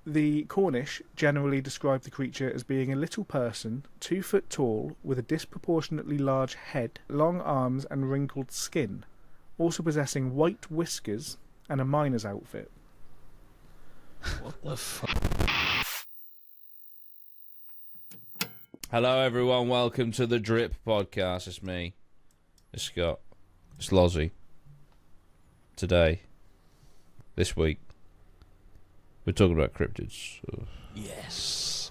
The Cornish generally describe the creature as being a little person, 2 foot tall, with a disproportionately large head, long arms and wrinkled skin, also possessing white whiskers and a miner's outfit. What the fuck? Hello, everyone. Welcome to the Drip Podcast. It's me. It's Scott. It's Lozzie. Today, this week, we're talking about cryptids. Yes.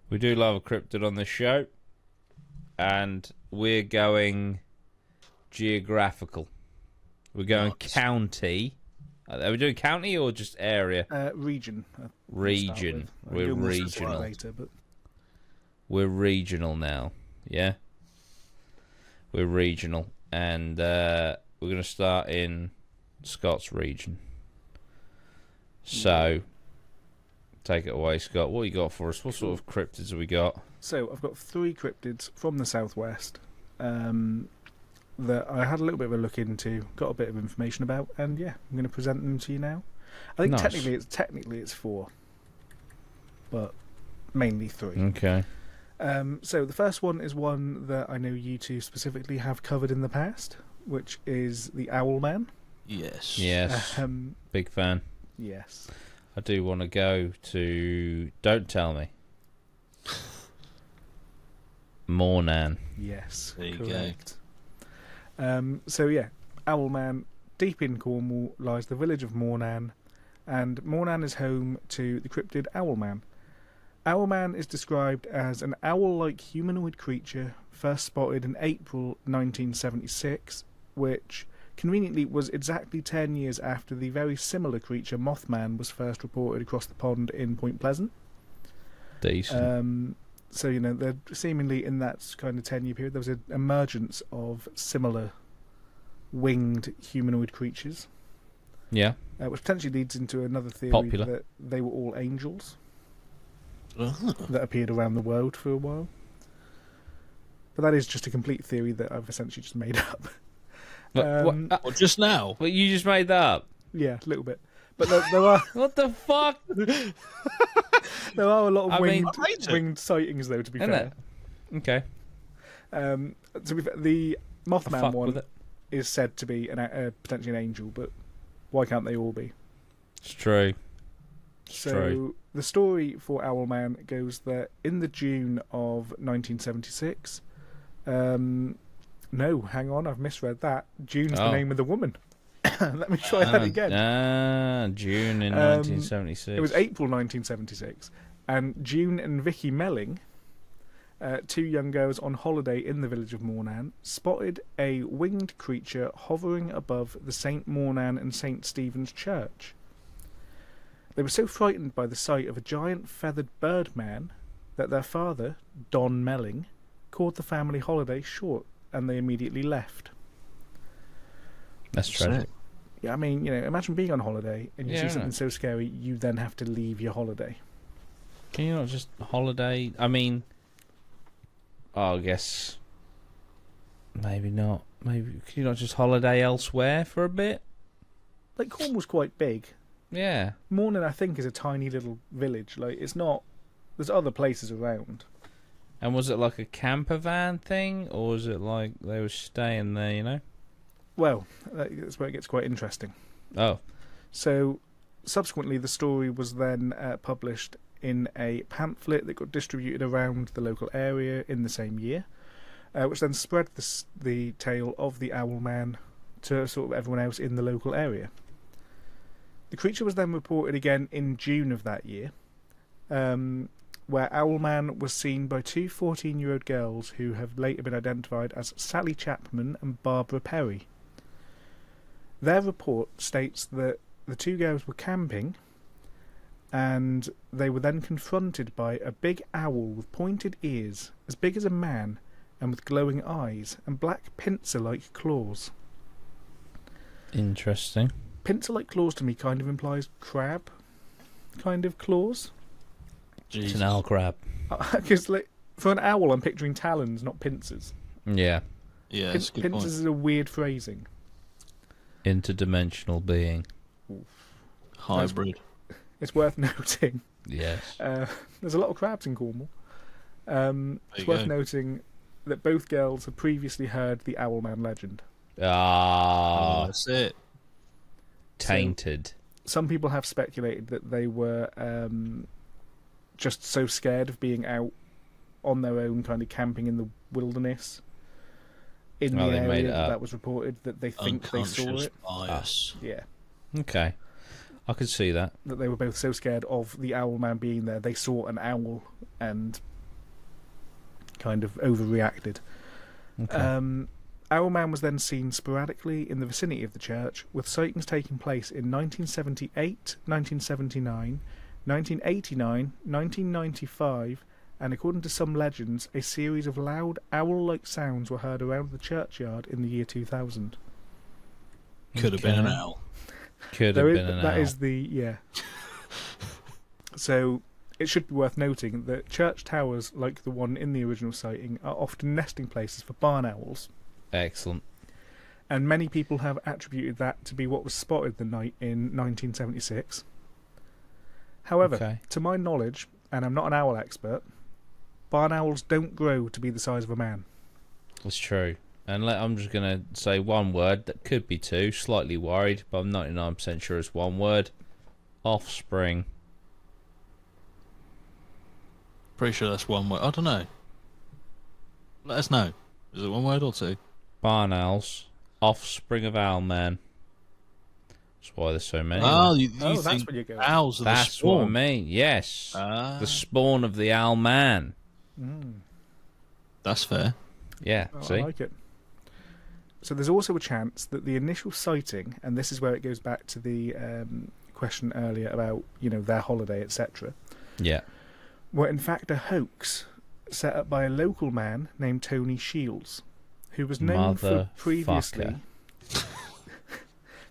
We do love a cryptid on this show, and we're going geographical. We're going county. Are we doing county or just area? Region. Region. We're regional. Later, but... We're regional now. Yeah? We're regional. And we're going to start in Scott's region. So, take it away, Scott. What you got for us? What sort of cryptids have we got? So, I've got 3 cryptids from the southwest that I had a little bit of a look into, got a bit of information about, and yeah, I'm going to present them to you now. I think Nice. technically it's 4, but mainly 3. Okay. So the first one is one that I know you two specifically have covered in the past, which is the Owlman. Yes. Yes. Big fan. Yes. I do want to go to... Don't tell me. Mornan. Yes. There you correct. So yeah, Owlman, deep in Cornwall lies the village of Mornan, and Mornan is home to the cryptid Owlman. Owlman is described as an owl-like humanoid creature first spotted in April 1976, which conveniently was exactly 10 years after the very similar creature Mothman was first reported across the pond in Point Pleasant. Decent. So, you know, they're seemingly in that kind of 10-year period, there was an emergence of similar winged humanoid creatures. Yeah. Which potentially leads into another theory Popular. that they were all angels Oh. that appeared around the world for a while. But that is just a complete theory that I've essentially just made up. Well, just now. But you just made that up. Yeah, a little bit. But there are What the fuck? there are a lot of I mean- winged sightings, though, to be Isn't fair. it? Okay. To be fair, the Mothman fuck with one it. is said to be potentially an angel, but why can't they all be? It's true. It's So true. the story for Owlman goes that in the June of 1976, no, hang on, I've misread that. June's the Oh. name of the woman. Let me try that again. June in 1976. It was April 1976, and June and Vicky Melling, 2 young girls on holiday in the village of Mornan, spotted a winged creature hovering above the St. Mornan and St. Stephen's Church. They were so frightened by the sight of a giant feathered birdman that their father, Don Melling, called the family holiday short, and they immediately left. That's tragic. Yeah, I mean, you know, imagine being on holiday and you Yeah, see I something know. so scary, you then have to leave your holiday. Can you not just holiday? I mean, I guess maybe not. Maybe can you not just holiday elsewhere for a bit? Like, Cornwall's quite big. Yeah. Mornan, I think, is a tiny little village. Like, it's not... There's other places around. And was it like a camper van thing, or was it like they were staying there? You know. Well, that's where it gets quite interesting. Oh. So, subsequently, the story was then published in a pamphlet that got distributed around the local area in the same year, which then spread the tale of the Owlman to sort of everyone else in the local area. The creature was then reported again in June of that year, where Owlman was seen by 2 14-year-old girls who have later been identified as Sally Chapman and Barbara Perry. Their report states that the 2 girls were camping, and they were then confronted by a big owl with pointed ears, as big as a man, and with glowing eyes, and black pincer-like claws. Interesting. Pincer-like claws to me kind of implies crab kind of claws. It's an owl crab. Because like, for an owl, I'm picturing talons, not pincers. Yeah. Yeah, that's a good Pincers point. is a weird phrasing. Interdimensional being. Hybrid. it's worth noting. Yes. There's a lot of crabs in Cornwall. It's worth noting that both girls had previously heard the Owlman legend. That's it. Tainted. So, some people have speculated that they were just so scared of being out on their own, kind of camping in the wilderness in the area that was reported, that they think they saw it. Bias. Yeah. Okay. I could see that. That they were both so scared of the Owlman being there, they saw an owl and kind of overreacted. Okay. Owlman was then seen sporadically in the vicinity of the church, with sightings taking place in 1978, 1979, 1989, 1995, and according to some legends, a series of loud owl-like sounds were heard around the churchyard in the year 2000. Could have been an owl. Could have been an owl. That is the So it should be worth noting that church towers, like the one in the original sighting, are often nesting places for barn owls. Excellent. And many people have attributed that to be what was spotted the night in 1976. However, to my knowledge, and I'm not an owl expert, barn owls don't grow to be the size of a man. That's true. And I'm just going to say one word, that could be two, slightly worried, but I'm 99% sure it's one word. Offspring. Pretty sure that's one word. I don't know. Let us know. Is it one word or two? Barn owls. Offspring of Owlman. That's why there's so many. Oh, you that's think what you're going. Owls are the That's spawn. what I mean, yes. The spawn of the Owlman. That's fair. Yeah, see? I like it. So there's also a chance that the initial sighting, and this is where it goes back to the question earlier about, their holiday, etc. Yeah. Were in fact a hoax set up by a local man named Tony Shields, who was known for previously...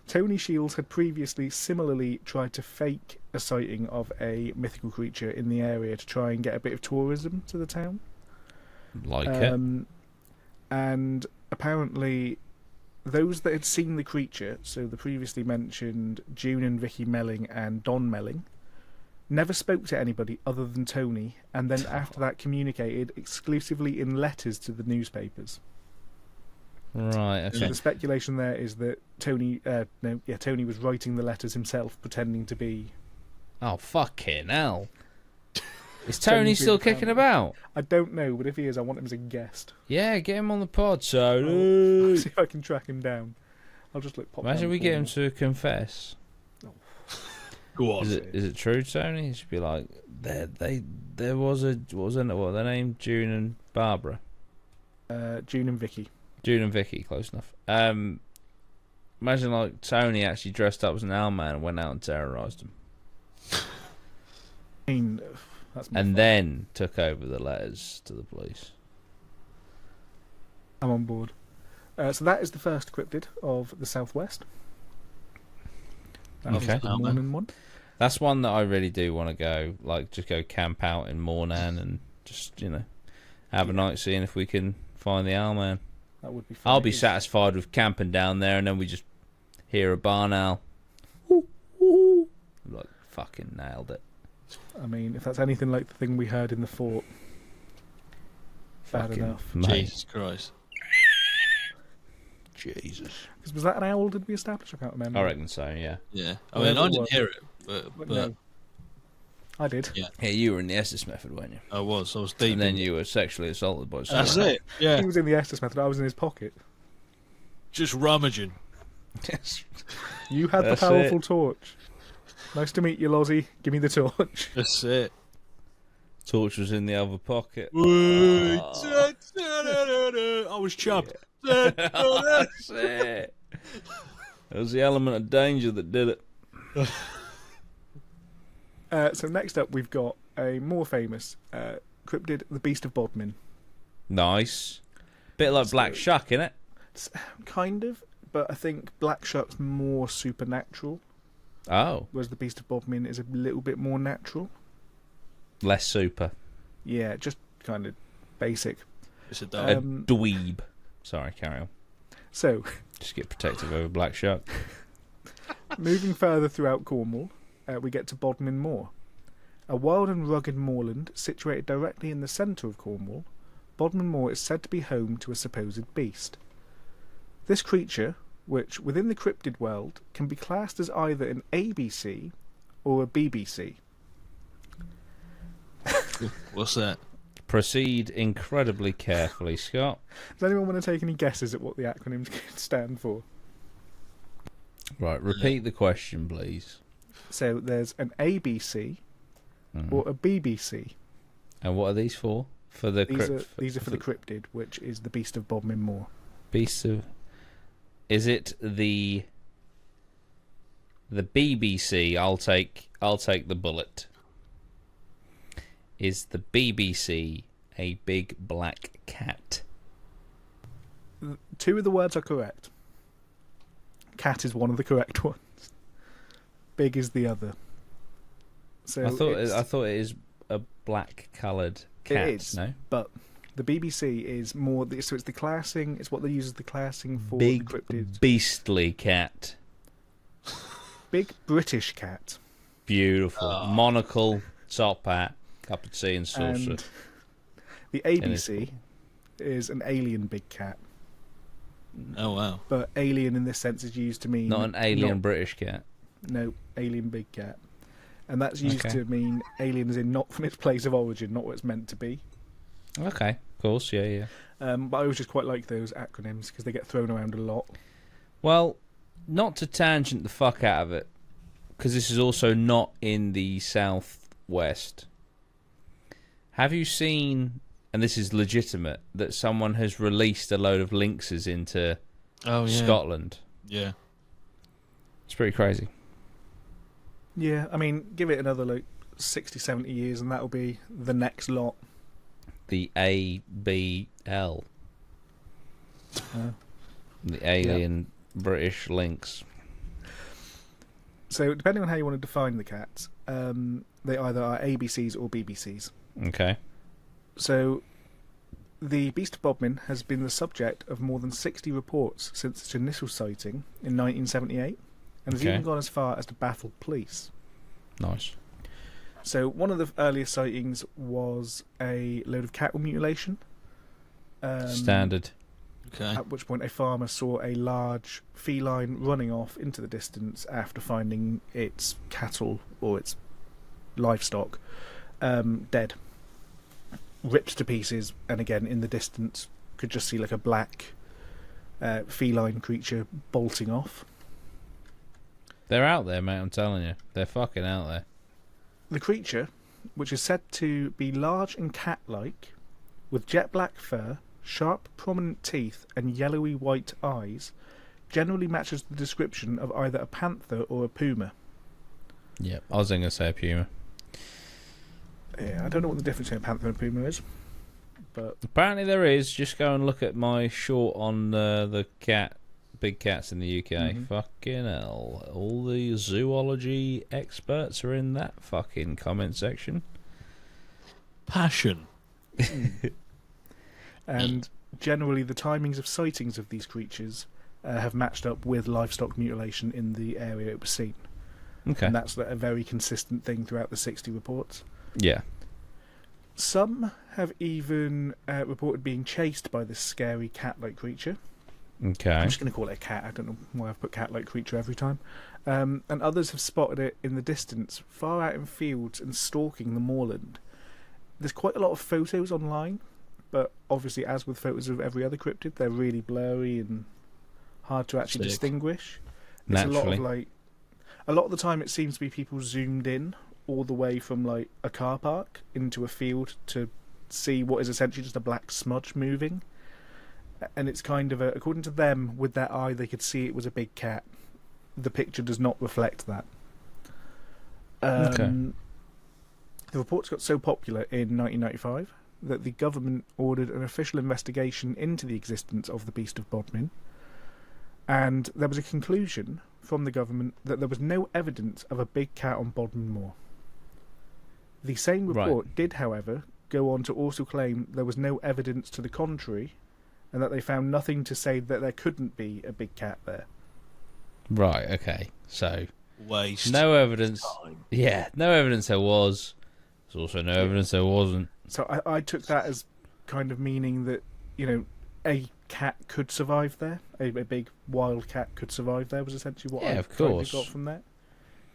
Tony Shields had previously similarly tried to fake a sighting of a mythical creature in the area to try and get a bit of tourism to the town. Like it. And apparently those that had seen the creature, so the previously mentioned June and Vicky Melling and Don Melling, never spoke to anybody other than Tony, and then after that communicated exclusively in letters to the newspapers. Right, okay. So the speculation there is that Tony was writing the letters himself, pretending to be... Oh, fucking hell. Is Tony still kicking about? I don't know, but if he is, I want him as a guest. Yeah, get him on the pod, so... I'll see if I can track him down. I'll just pop Imagine we get him to confess. Go on. Is it true, Tony? He should be like, there was a... What was their name? June and Barbara? June and Vicky. June and Vicky, close enough. Imagine like Tony actually dressed up as an owlman and went out and terrorised him. I mean, and then took over the letters to the police. I'm on board. So that is the first cryptid of the Southwest. Okay. The morning one. That's one that I really do want to go, just go camp out in Moornan and just, have a night seeing if we can find the owlman. That would be fun. I'll be satisfied with camping down there and then we just hear a barn owl. Fucking nailed it. I mean, if that's anything like the thing we heard in the fort, bad enough. Mate. Jesus Christ. Jesus. Was that an owl, did we establish? I can't remember. I reckon so, yeah. Yeah. I mean, I didn't hear it, but no. I did. Yeah. Yeah, you were in the Estes method, weren't you? I was deep. And then you were sexually assaulted by someone. That's it. Yeah. He was in the Estes method, I was in his pocket. Just rummaging. You had the powerful torch. Nice to meet you, Lozzie. Give me the torch. That's it. Torch was in the other pocket. I was chubbed. That's it. It was the element of danger that did it. So next up, we've got a more famous cryptid, the Beast of Bodmin. Nice. Bit like Black Shuck, innit? Kind of, but I think Black Shuck's more supernatural. Oh. Whereas the Beast of Bodmin is a little bit more natural. Less super. Yeah, just kind of basic. It's a dweeb. Sorry, carry on. So, just get protective over Black Shuck. Moving further throughout Cornwall, we get to Bodmin Moor. A wild and rugged moorland situated directly in the centre of Cornwall, Bodmin Moor is said to be home to a supposed beast. This creature, which within the cryptid world can be classed as either an ABC or a BBC. What's that? Proceed incredibly carefully, Scott. Does anyone want to take any guesses at what the acronyms could stand for? Right, repeat the question, please. So there's an ABC or a BBC. And what are these for? For the These are for the cryptid, which is the Beast of Bodmin Moor. Beast of... Is it the BBC? I'll take the bullet. Is the BBC a big black cat? Two of the words are correct. Cat is one of the correct ones. Big is the other. So I thought it is a black coloured cat. It is, no, but the BBC is more. So it's the classing. It's what they use as the classing for big the cryptids. beastly cat. Big British cat. Beautiful monocle, top hat, cup of tea and saucer. And the ABC is an alien big cat. Oh wow! But alien in this sense is used to mean Not an alien British cat. No, alien big cat. And that's used to mean alien as in not from its place of origin, not what it's meant to be. Okay, of course, yeah. But I always just quite like those acronyms because they get thrown around a lot. Well, not to tangent the fuck out of it, because this is also not in the southwest. Have you seen, and this is legitimate, that someone has released a load of lynxes into Scotland? Yeah. It's pretty crazy. Yeah, I mean, give it another 60, 70 years and that'll be the next lot. The ABL. The alien British lynx. So, depending on how you want to define the cats, they either are ABCs or BBCs. Okay. So, the Beast of Bodmin has been the subject of more than 60 reports since its initial sighting in 1978, and has even gone as far as to baffle police. Nice. So, one of the earliest sightings was a load of cattle mutilation. Standard. Okay. At which point a farmer saw a large feline running off into the distance after finding its cattle or its livestock dead, ripped to pieces, and again in the distance could just see like a black feline creature bolting off. They're out there, mate, I'm telling you. They're fucking out there. The creature, which is said to be large and cat-like, with jet black fur, sharp prominent teeth and yellowy white eyes, generally matches the description of either a panther or a puma. Yeah, I was going to say a puma. Yeah, I don't know what the difference between a panther and a puma is, but apparently there is. Just go and look at my short on the big cats in the UK. Mm-hmm. Fucking hell. All the zoology experts are in that fucking comment section. Passion. And generally the timings of sightings of these creatures have matched up with livestock mutilation in the area it was seen. Okay. And that's a very consistent thing throughout the 60 reports. Yeah. Some have even reported being chased by this scary cat-like creature. Okay. I'm just going to call it a cat. I don't know why I've put cat-like creature every time. And others have spotted it in the distance, far out in fields and stalking the moorland. There's quite a lot of photos online, but obviously, as with photos of every other cryptid, they're really blurry and hard to actually distinguish. It's Naturally. a lot of the time it seems to be people zoomed in all the way from like a car park into a field to see what is essentially just a black smudge moving. And it's kind of according to them, with their eye, they could see it was a big cat. The picture does not reflect that. The reports got so popular in 1995 that the government ordered an official investigation into the existence of the Beast of Bodmin, and there was a conclusion from the government that there was no evidence of a big cat on Bodmin Moor. The same report did, however, go on to also claim there was no evidence to the contrary, and that they found nothing to say that there couldn't be a big cat there. Right, okay. So waste. No evidence. Time. Yeah, no evidence there was. There's also no evidence there wasn't. So I took that as kind of meaning that, a cat could survive there. A big wild cat could survive there was essentially what I of course got from that.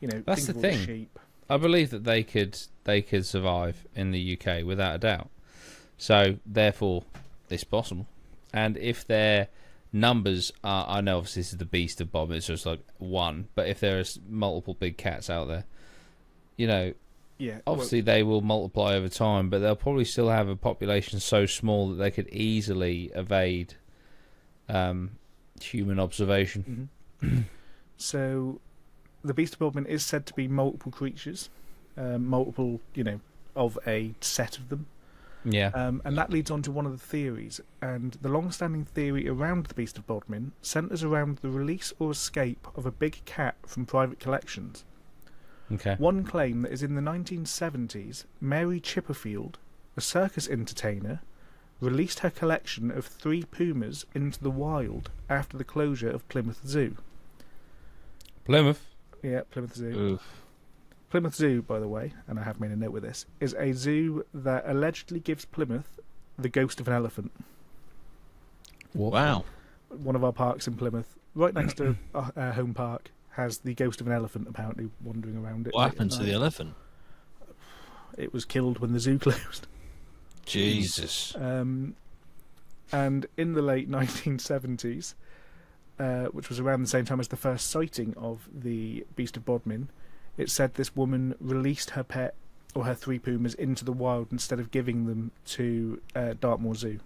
That's think the of all thing. Sheep. I believe that they could survive in the UK without a doubt. So therefore, it's possible. And if their numbers are, I know obviously this is the Beast of Bodmin, so it's like one. But if there is multiple big cats out there, Yeah. obviously they will multiply over time. But they'll probably still have a population so small that they could easily evade human observation. So, the Beast of Bodmin is said to be multiple creatures, multiple, of a set of them. Yeah. And that leads on to one of the theories. And the long-standing theory around the Beast of Bodmin centres around the release or escape of a big cat from private collections. Okay. One claim that is in the 1970s, Mary Chipperfield, a circus entertainer, released her collection of 3 pumas into the wild after the closure of Plymouth Zoo. Plymouth. Yeah, Plymouth Zoo. Oof. Plymouth Zoo, by the way, and I have made a note with this, is a zoo that allegedly gives Plymouth the ghost of an elephant. What? Wow. One of our parks in Plymouth, right next to our home park, has the ghost of an elephant apparently wandering around it. What happened to the elephant? It was killed when the zoo closed. Jesus. And in the late 1970s, which was around the same time as the first sighting of the Beast of Bodmin, it said this woman released her pet, or her 3 pumas, into the wild instead of giving them to Dartmoor Zoo,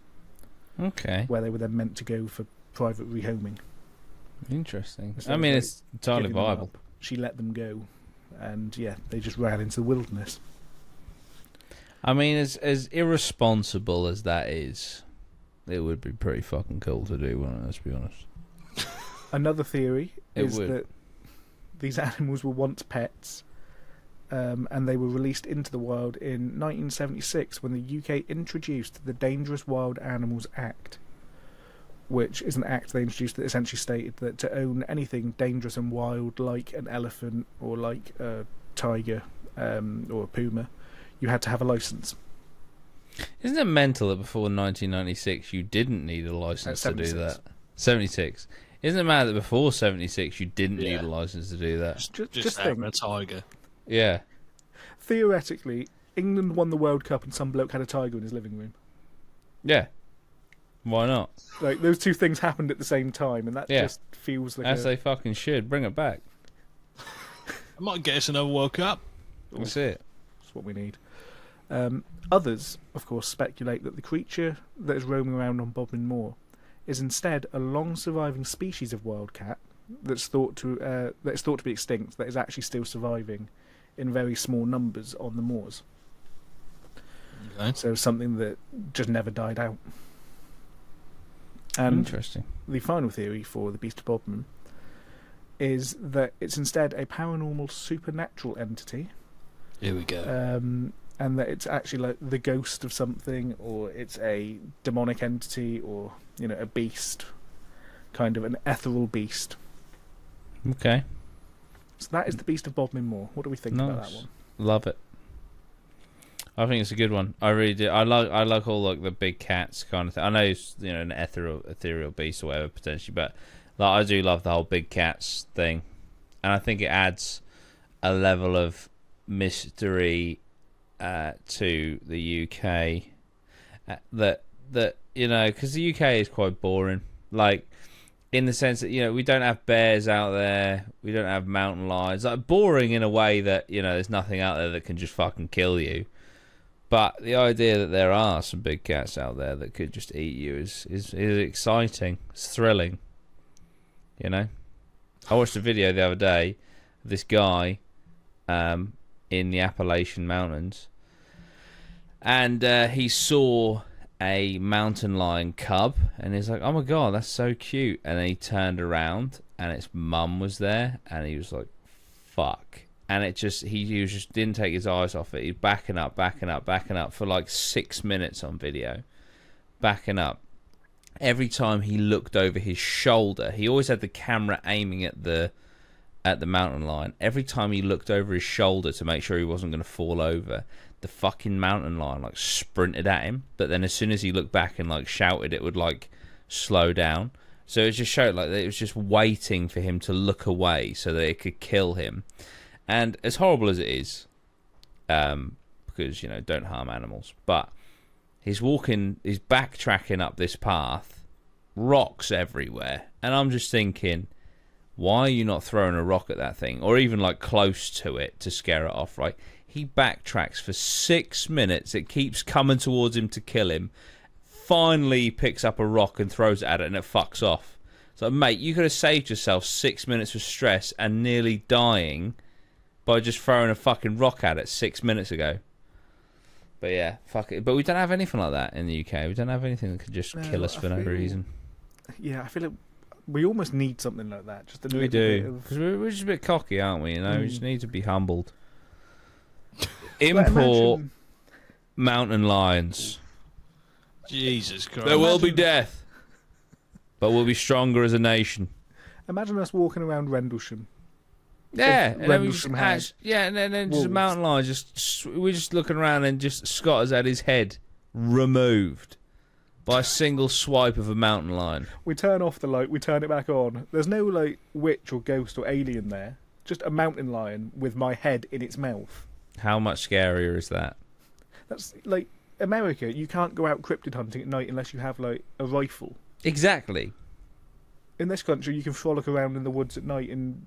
Okay. where they were then meant to go for private rehoming. Interesting. Instead I of, mean, like, it's entirely giving them viable. up, she let them go, and they just ran into the wilderness. I mean, as irresponsible as that is, it would be pretty fucking cool to do, wouldn't it? Let's be honest. Another theory It is would. that these animals were once pets, and they were released into the wild in 1976 when the UK introduced the Dangerous Wild Animals Act, which is an act they introduced that essentially stated that to own anything dangerous and wild, like an elephant or like a tiger or a puma, you had to have a license. Isn't it mental that before 1996 you didn't need a license to do 76. that? 76. Isn't it mad that before 76 you didn't need Yeah. a license to do that? Just having a tiger. Yeah. Theoretically, England won the World Cup and some bloke had a tiger in his living room. Yeah. Why not? Like, those two things happened at the same time, and that Yeah. just feels like As they fucking should. Bring it back. I might get us another World Cup. That's it. That's what we need. Others, of course, speculate that the creature that is roaming around on Bodmin Moor is instead a long-surviving species of wildcat that's thought to be extinct, that is actually still surviving in very small numbers on the moors. Okay. So something that just never died out. And Interesting. the final theory for the Beast of Bodmin is that it's instead a paranormal supernatural entity. Here we go. And that it's actually like the ghost of something, or it's a demonic entity, or a beast, kind of an ethereal beast. Okay. So that is the Beast of Bodmin Moor. What do we think about that Nice. one? Love it. I think it's a good one. I really do. I like all like the big cats kind of thing. I know it's an ethereal beast or whatever potentially, but like I do love the whole big cats thing, and I think it adds a level of mystery to the UK that because the UK is quite boring. Like in the sense that we don't have bears out there, we don't have mountain lions. Like boring in a way that there's nothing out there that can just fucking kill you. But the idea that there are some big cats out there that could just eat you is exciting. It's thrilling. I watched a video the other day of this guy in the Appalachian Mountains, and he saw a mountain lion cub, and he's like, "Oh my god, that's so cute!" And then he turned around, and its mum was there, and he was like, "Fuck." And he just didn't take his eyes off it. He's backing up for like 6 minutes on video. Backing up. Every time he looked over his shoulder, he always had the camera aiming at the at the mountain lion, every time he looked over his shoulder to make sure he wasn't going to fall over, the fucking mountain lion like sprinted at him. But then as soon as he looked back and like shouted, it would like slow down. So it just showed like that it was just waiting for him to look away so that it could kill him. And as horrible as it is, because, you know, don't harm animals, but he's backtracking up this path, rocks everywhere, and I'm just thinking, why are you not throwing a rock at that thing, or even like close to it to scare it off? Right? He backtracks for 6 minutes. It keeps coming towards him to kill him. Finally, he picks up a rock and throws it at it, and it fucks off. So, mate, you could have saved yourself 6 minutes of stress and nearly dying by just throwing a fucking rock at it 6 minutes ago. But yeah, fuck it. But we don't have anything like that in the UK. We don't have anything that could just kill us for no reason. Yeah, I feel like we almost need something like that. Just we do. Because we're just a bit cocky, aren't we? You know, we just need to be humbled. Import mountain lions. Jesus Christ. There will be death, but we'll be stronger as a nation. Imagine us walking around Rendlesham. Yeah, and then Rendlesham had and then just a wolves. mountain lion. We're just looking around, and just Scott has had his head removed by a single swipe of a mountain lion. We turn off the light, we turn it back on. There's no like witch or ghost or alien there. Just a mountain lion with my head in its mouth. How much scarier is that? That's like America. You can't go out cryptid hunting at night unless you have like a rifle. Exactly. In this country, you can frolic around in the woods at night, and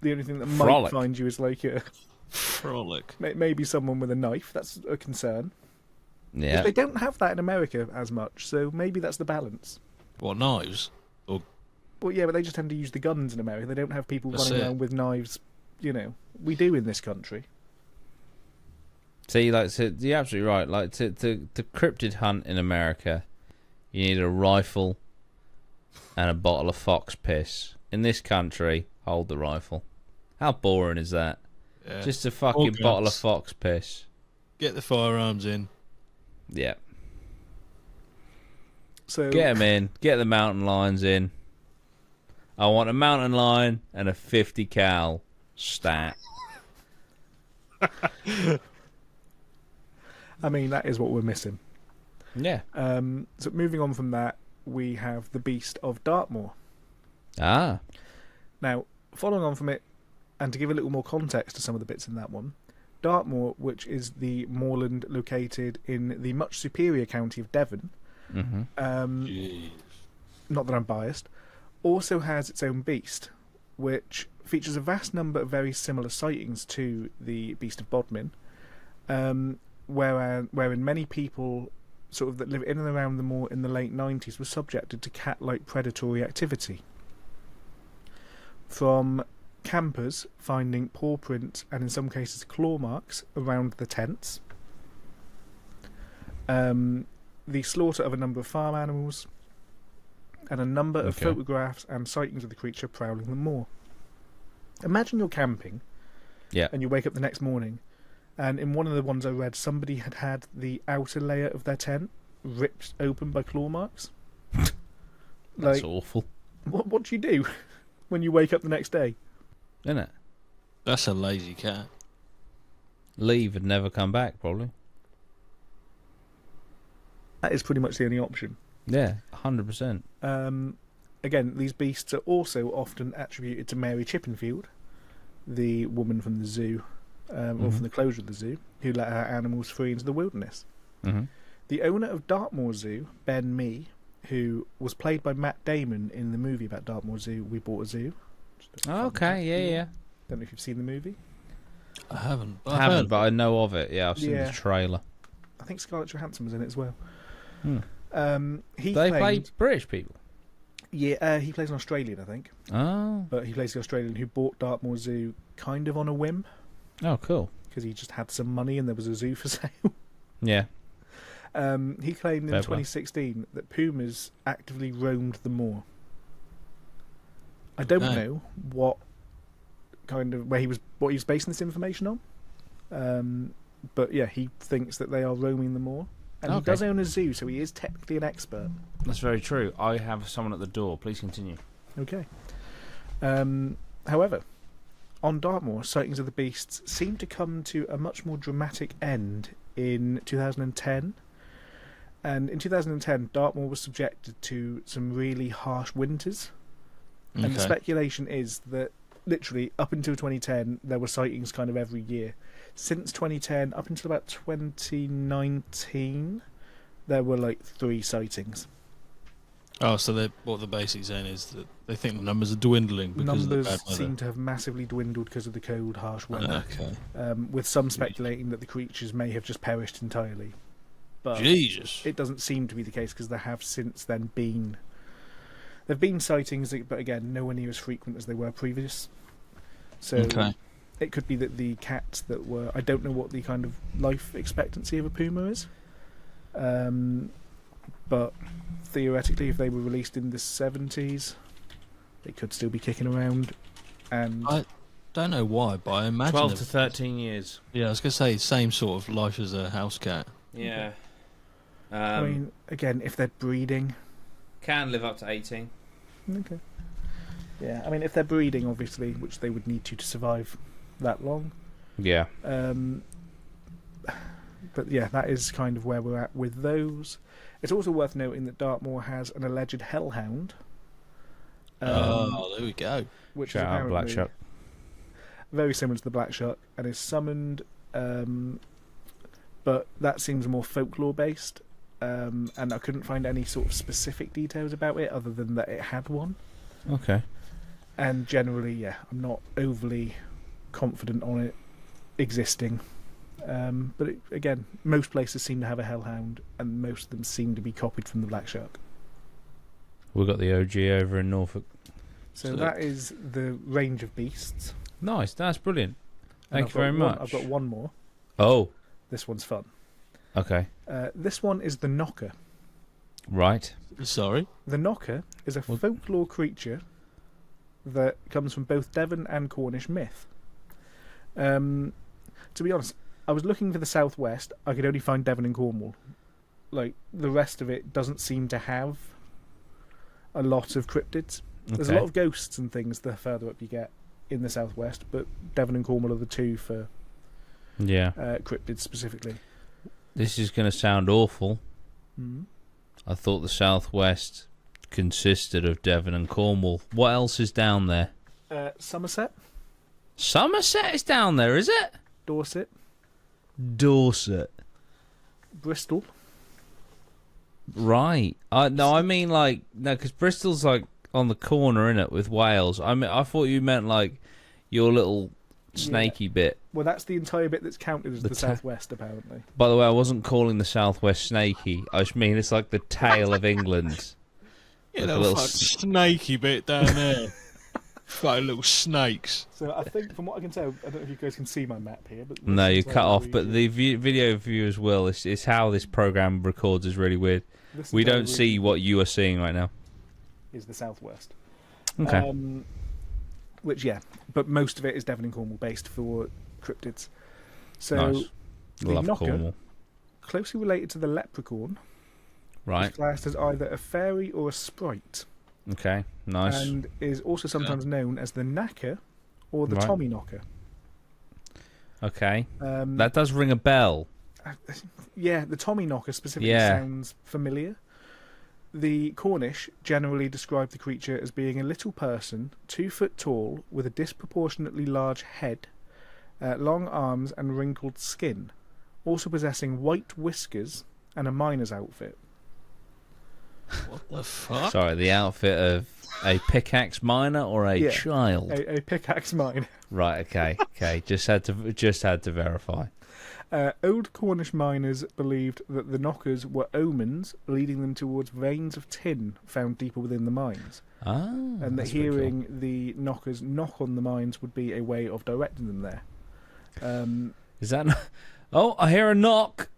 the only thing that Frolic? might find you is like a Frolic. maybe someone with a knife. That's a concern. Yeah. They don't have that in America as much, so maybe that's the balance. What, knives? Well, yeah, but they just tend to use the guns in America. They don't have people That's running it. around with knives. You know, we do in this country. See, like, you're absolutely right. Like, to cryptid hunt in America, you need a rifle and a bottle of fox piss. In this country, hold the rifle. How boring is that? Yeah. Just a fucking guns. bottle of fox piss. Get the firearms in. Yeah. So Get them in. Get the mountain lions in. I want a mountain lion and a 50 cal stat. I mean, that is what we're missing. Yeah. So moving on from that, we have the Beast of Dartmoor. Ah. Now, following on from it, and to give a little more context to some of the bits in that one, Dartmoor, which is the moorland located in the much superior county of Devon, Mm-hmm. Jeez. not that I'm biased, also has its own beast, which features a vast number of very similar sightings to the Beast of Bodmin, wherein many people sort of that live in and around the moor in the late 90s were subjected to cat-like predatory activity. From campers finding paw prints and in some cases claw marks around the tents, the slaughter of a number of farm animals, and a number of photographs and sightings of the creature prowling the moor. Imagine you're camping, and you wake up the next morning, and in one of the ones I read, somebody had had the outer layer of their tent ripped open by claw marks. That's awful. What do you do when you wake up the next day? Isn't it? That's a lazy cat. Leave and never come back, probably. That is pretty much the only option. Yeah, 100%. Again, these beasts are also often attributed to Mary Chippenfield, the woman from the zoo, or from the closure of the zoo, who let her animals free into the wilderness. Mm-hmm. The owner of Dartmoor Zoo, Ben Mee, who was played by Matt Damon in the movie about Dartmoor Zoo, We Bought a Zoo. Okay, yeah. Don't know if you've seen the movie. I haven't. I haven't, but I know of it. Yeah, I've seen Yeah. the trailer. I think Scarlett Johansson was in it as well. He They claimed, play British people. Yeah, he plays an Australian, I think. Oh. But he plays the Australian who bought Dartmoor Zoo kind of on a whim, Oh, cool. because he just had some money and there was a zoo for sale. Yeah. He claimed in Fair play. 2016 that pumas actively roamed the moor. I don't know what he was basing this information on. But yeah, he thinks that they are roaming the moor. And he does own a zoo, so he is technically an expert. That's very true. I have someone at the door. Please continue. Okay. However, on Dartmoor, sightings of the beasts seem to come to a much more dramatic end in 2010. And in 2010, Dartmoor was subjected to some really harsh winters. And the speculation is that literally up until 2010, there were sightings kind of every year. Since 2010, up until about 2019, there were like 3 sightings. Oh, so what the basic saying is that they think the numbers are dwindling because of the bad Numbers weather. seem to have massively dwindled because of the cold, harsh weather. Okay. With some speculating that the creatures may have just perished entirely. But Jesus. it doesn't seem to be the case because there have since then been... There have been sightings, but again, nowhere near as frequent as they were previous. So it could be that the cats that were... I don't know what the kind of life expectancy of a puma is. But theoretically, if they were released in the 70s, they could still be kicking around. And I don't know why, but I imagine 12 to 13 years. Yeah, I was going to say same sort of life as a house cat. Yeah. I mean, again, if they're breeding... Can live up to 18. Okay. Yeah, I mean, if they're breeding, obviously, which they would need to survive that long. Yeah. But yeah, that is kind of where we're at with those. It's also worth noting that Dartmoor has an alleged hellhound. Oh, there we go. Which Shout is out Black Shark. very similar to the Black Shark and is summoned, but that seems more folklore based. And I couldn't find any sort of specific details about it other than that it had one. Okay. And generally, yeah, I'm not overly confident on it existing. But again, most places seem to have a hellhound, and most of them seem to be copied from the Black Shark. We've got the OG over in Norfolk. So that is the range of beasts. Nice, that's brilliant. And Thank you very much. I've got one more. Oh, This one's fun. okay. This one is the Knocker. Right. Sorry? The Knocker is a folklore creature that comes from both Devon and Cornish myth. To be honest, I was looking for the southwest. I could only find Devon and Cornwall. Like, the rest of it doesn't seem to have a lot of cryptids. There's a lot of ghosts and things the further up you get in the southwest, but Devon and Cornwall are the two for cryptids specifically. This is going to sound awful. Mm-hmm. I thought the southwest consisted of Devon and Cornwall. What else is down there? Somerset, Somerset is down there, is it? Dorset, Bristol. Right. No, I mean like because Bristol's like on the corner, innit, with Wales. I thought you meant like your little snaky bit. Well, that's the entire bit that's counted as the southwest, apparently. By the way, I wasn't calling the southwest snaky. I just mean it's like the tail of England. Yeah, like that little snaky bit down there. Like little snakes. So I think, from what I can tell, I don't know if you guys can see my map here, but no, you cut off. But the video viewers will. It's how this program records is really weird. We don't see what you are seeing right now. Is the southwest. Okay. Which, yeah, but most of it is Devon and Cornwall based for cryptids. So Nice. the Love Knocker, Cornwall. closely related to the leprechaun, Right. is classed as either a fairy or a sprite, Okay. Nice. and is also sometimes known as the Knacker or the Right. Tommy Knocker. Okay. That does ring a bell. Yeah, the Tommy Knocker specifically sounds familiar. The Cornish generally describe the creature as being a little person, 2 foot tall, with a disproportionately large head, long arms and wrinkled skin, also possessing white whiskers and a miner's outfit. What the fuck? Sorry, the outfit of a pickaxe miner or a child? A pickaxe miner. Right. Okay. Okay. Just had to verify. Old Cornish miners believed that the knockers were omens, leading them towards veins of tin found deeper within the mines. Ah. And that hearing the knockers knock on the mines would be a way of directing them there. Is that not... Oh, I hear a knock.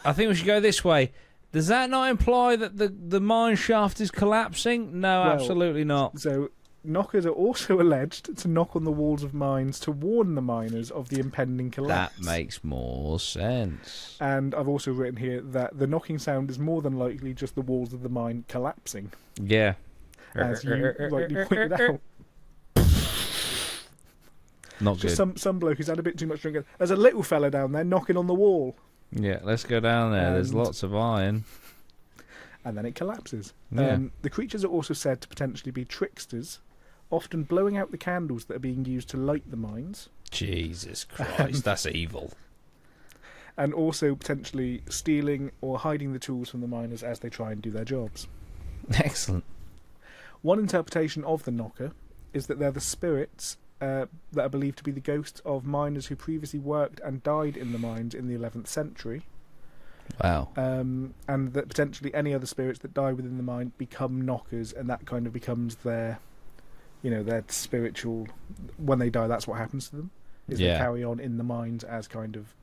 I think we should go this way. Does that not imply that the mine shaft is collapsing? No, Well, absolutely not. So, knockers are also alleged to knock on the walls of mines to warn the miners of the impending collapse. That makes more sense. And I've also written here that the knocking sound is more than likely just the walls of the mine collapsing, Yeah. as you rightly pointed out. Not Just good. some bloke who's had a bit too much drink. There's a little fella down there knocking on the wall. Yeah, let's go down there. There's And- lots of iron. And then it collapses. Yeah. The creatures are also said to potentially be tricksters, often blowing out the candles that are being used to light the mines, Jesus Christ, that's evil. and also potentially stealing or hiding the tools from the miners as they try and do their jobs. Excellent. One interpretation of the knocker is that they're the spirits that are believed to be the ghosts of miners who previously worked and died in the mines in the 11th century, Wow. and that potentially any other spirits that die within the mine become knockers, and that kind of becomes their, their spiritual. When they die, that's what happens to them. Is Yeah. they carry on in the mines as kind of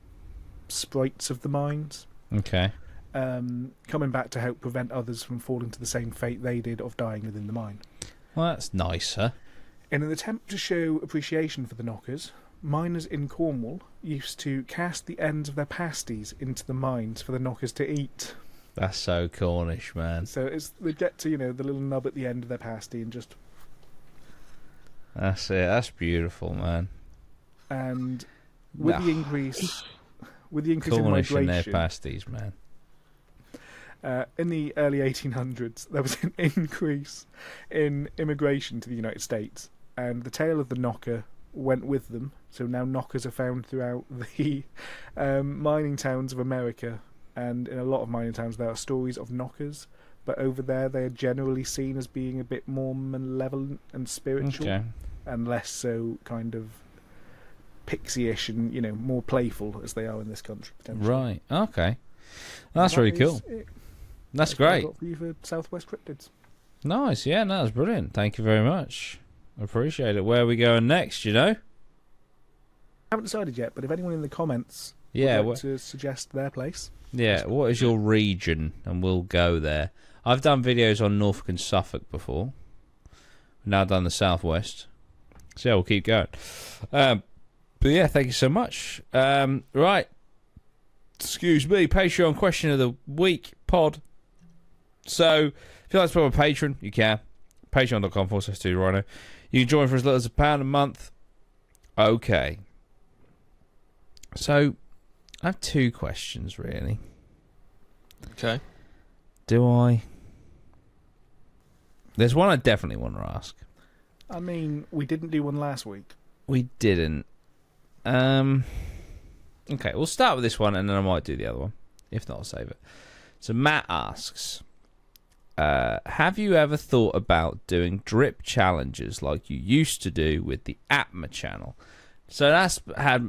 sprites of the mines, Okay. coming back to help prevent others from falling to the same fate they did of dying within the mine. Well, that's nicer. In an attempt to show appreciation for the knockers, miners in Cornwall used to cast the ends of their pasties into the mines for the knockers to eat. That's so Cornish, man. So they get to, the little nub at the end of their pasty and just... That's it. That's beautiful, man. And with the increase in Cornish and their migration, pasties, man. in the early 1800s, there was an increase in immigration to the United States, and the tale of the knocker went with them. So now knockers are found throughout the mining towns of America, and in a lot of mining towns there are stories of knockers, but over there they are generally seen as being a bit more malevolent and spiritual, Okay. and less so kind of pixie-ish and more playful as they are in this country potentially. Right. Okay. That's And that really cool. is it. That's what I've great. got for you for Southwest Cryptids. Nice. Yeah, no, that's brilliant. Thank you very much. I appreciate it. Where are we going next, I haven't decided yet, but if anyone in the comments Yeah. would like to suggest their place, Yeah, what is your region? And we'll go there. I've done videos on Norfolk and Suffolk before. We've now done the Southwest. So yeah, we'll keep going. But yeah, thank you so much. Right. Excuse me. Patreon question of the week pod. So, if you'd like to become a patron, you can. Patreon.com/2rhino. You can join for as little as £1 a month. Okay. So, I have two questions, really. Okay. Do I? There's one I definitely want to ask. I mean, we didn't do one last week. We didn't. Okay, we'll start with this one and then I might do the other one. If not, I'll save it. So Matt asks, have you ever thought about doing drip challenges like you used to do with the Atma channel? So that's had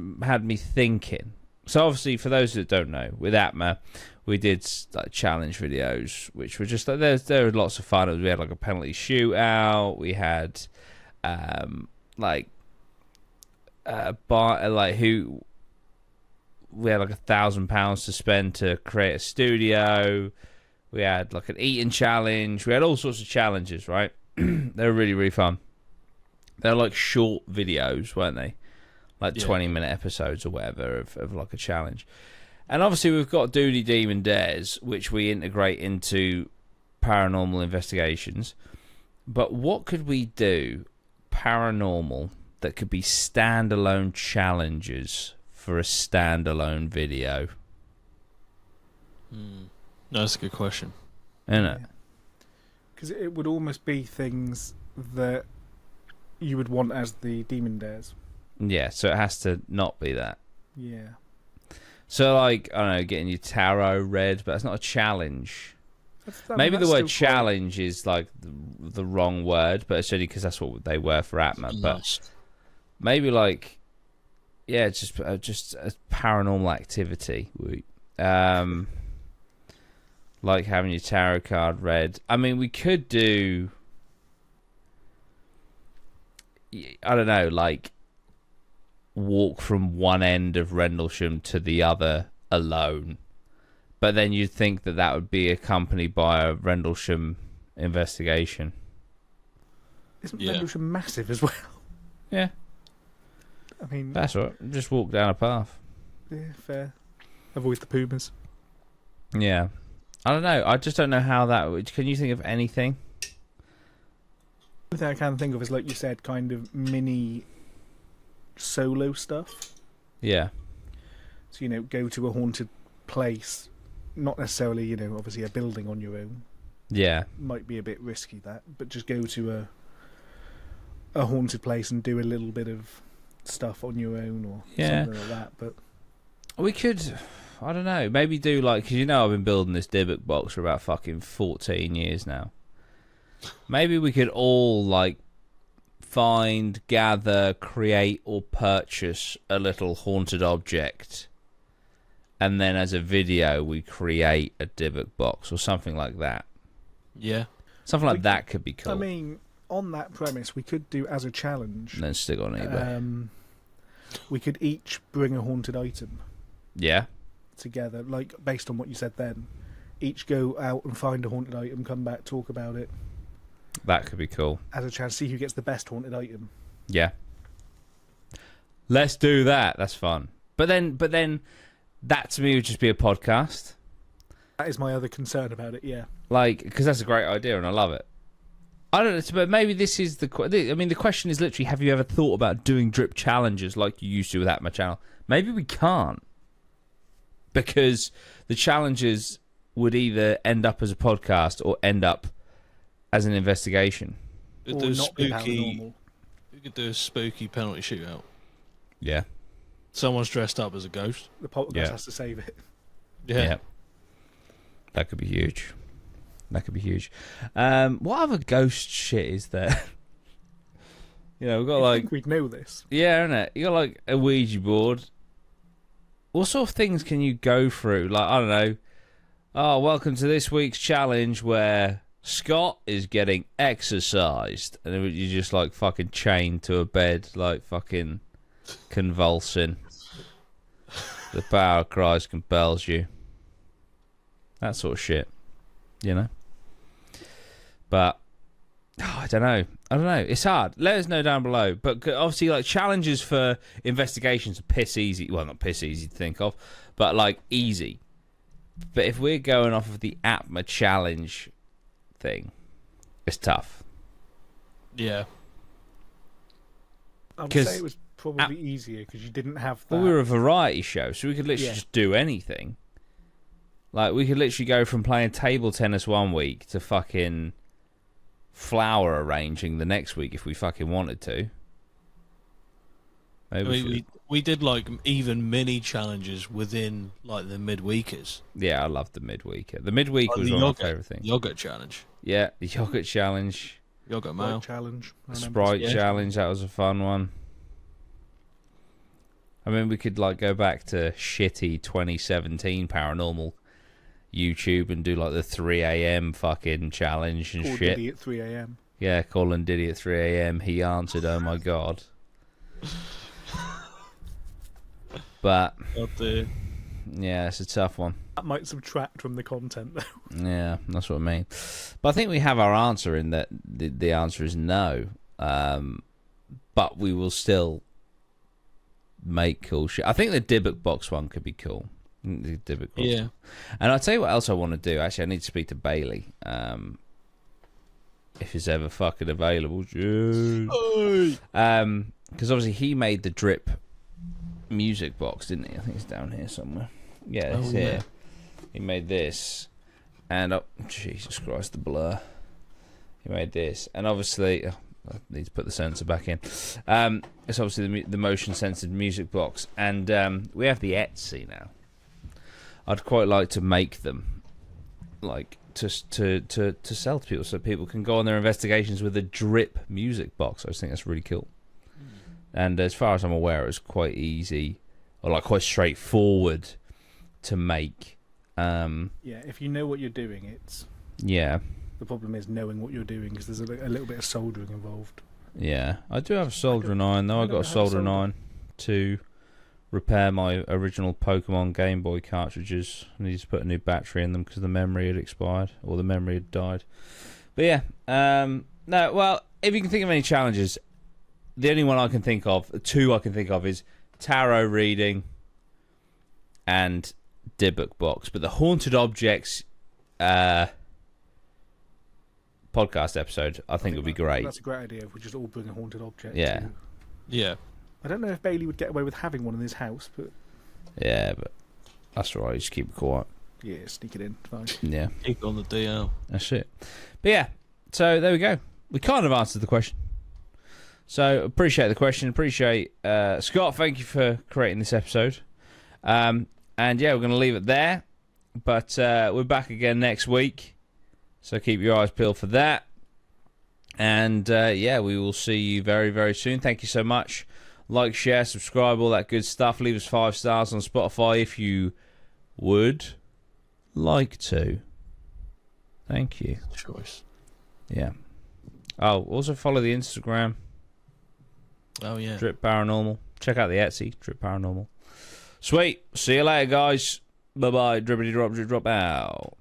me thinking. So obviously, for those that don't know, with Atma, we did like challenge videos, which were just like there were lots of fun. We had like a penalty shootout. We had we had like £1,000 to spend to create a studio. We had like an eating challenge. We had all sorts of challenges, right? They were really, really fun. They're like short videos, weren't they? Like 20-minute episodes or whatever of like a challenge. And obviously we've got Doody Demon Dares, which we integrate into paranormal investigations. But what could we do paranormal that could be standalone challenges for a standalone video? No, that's a good question. Isn't it? Because it would almost be things that you would want as the Demon Dares. Yeah, so it has to not be that. Yeah. So, like, I don't know, getting your tarot read, but it's not a challenge. Maybe the word challenge is, like, the wrong word, but it's only because that's what they were for Atma. But maybe, like, yeah, just a paranormal activity. Like having your tarot card read. I mean, we could do, I don't know, like, walk from one end of Rendlesham to the other alone. But then you'd think that would be accompanied by a Rendlesham investigation. Isn't Rendlesham massive as well? Yeah. I mean... That's right. Just walk down a path. Yeah, fair. Avoid the pumas. Yeah. I don't know. I just don't know how that would... Can you think of anything? The only thing I can think of is, like you said, kind of mini solo stuff. Yeah. So, go to a haunted place, not necessarily, obviously a building on your own. Yeah. Might be a bit risky, that, but just go to a haunted place and do a little bit of stuff on your own or something like that. But we could, I don't know, maybe do like, because I've been building this Dybbuk box for about fucking 14 years now. Maybe we could all like find, gather, create or purchase a little haunted object, and then as a video we create a Dybbuk box or something like that. Yeah. Something like that could be cool. I mean, on that premise, we could do as a challenge. And then stick on eBay. We could each bring a haunted item. Yeah. Together, like based on what you said then. Each go out and find a haunted item, come back, talk about it. That could be cool. As a chance, see who gets the best haunted item. Yeah. Let's do that. That's fun. But then that to me would just be a podcast. That is my other concern about it, yeah. Like, because that's a great idea and I love it. I don't know, but maybe this is the question is literally, have you ever thought about doing drip challenges like you used to with my channel? Maybe we can't. Because the challenges would either end up as a podcast or end up as an investigation. Or not be paranormal. We could do a spooky penalty shootout. Yeah. Someone's dressed up as a ghost. The podcast has to save it. Yeah. That could be huge. What other ghost shit is there? We've got I think we'd know this. Yeah, innit? You got like a Ouija board. What sort of things can you go through? Like, I don't know. Oh, welcome to this week's challenge where Scott is getting exercised. And you're just like fucking chained to a bed, like fucking convulsing. The power of Christ compels you. That sort of shit. But I don't know. It's hard. Let us know down below. But obviously, like, challenges for investigations are piss easy. Well, not piss easy to think of, but like easy. But if we're going off of the APMA challenge thing, it's tough. Yeah. I would say it was probably easier because you didn't have that. Well, we were a variety show, so we could literally just do anything. Like, we could literally go from playing table tennis one week to fucking flower arranging the next week if we fucking wanted to. Maybe we did like even mini challenges within like the midweekers. Yeah, I loved the midweeker. The midweek was one of my favourite things. Yogurt challenge. Yeah, the yogurt challenge. Yogurt mail challenge. Sprite challenge. That was a fun one. I mean, we could like go back to shitty 2017 paranormal YouTube and do like the 3 a.m. fucking challenge and Call shit. Diddy at 3 a.m. Yeah, calling Diddy at 3 a.m. He answered, oh my god. But yeah, it's a tough one. That might subtract from the content, though. Yeah, that's what I mean. But I think we have our answer in that the answer is no. But we will still make cool shit. I think the Dybbuk box one could be cool. The Dybbuk box. Yeah. And I'll tell you what else I want to do. Actually, I need to speak to Bailey. If he's ever fucking available. Because obviously he made the drip music box, didn't he? I think it's down here somewhere. Yeah, it's here. He made this. And, Jesus Christ, the blur. He made this. And obviously, I need to put the sensor back in. It's obviously the motion-censored music box. And we have the Etsy now. I'd quite like to make them, like, to sell to people so people can go on their investigations with a drip music box. I just think that's really cool. And as far as I'm aware, it's quite easy, or like quite straightforward to make. Yeah, if you know what you're doing, it's... Yeah. The problem is knowing what you're doing, because there's a little bit of soldering involved. Yeah. I do have a soldering iron, though. I got a soldering iron to repair my original Pokemon Game Boy cartridges. I needed to put a new battery in them because the memory had expired, or the memory had died. But yeah. No, well, if you can think of any challenges... The only one I can think of, two I can think of, is tarot reading and Dybbuk box. But the haunted objects podcast episode, I think would be great. That's a great idea if we just all bring a haunted object. Yeah. Yeah. I don't know if Bailey would get away with having one in his house, but Yeah, but that's all right. Just keep it quiet. yeah, sneak it in. Fine. Yeah, Keep on the DL. that's it. But yeah, so there we go. We kind of answered the question. So appreciate the question. Appreciate Scott. Thank you for creating this episode. And yeah, we're going to leave it there. But we're back again next week. So keep your eyes peeled for that. And yeah, we will see you very, very soon. Thank you so much. Like, share, subscribe, all that good stuff. Leave us 5 stars on Spotify if you would like to. Thank you. Choice. Yeah. Oh, also follow the Instagram. Oh, yeah. Drip Paranormal. Check out the Etsy, Drip Paranormal. Sweet. See you later, guys. Bye-bye. Drippity drop, drip drop out.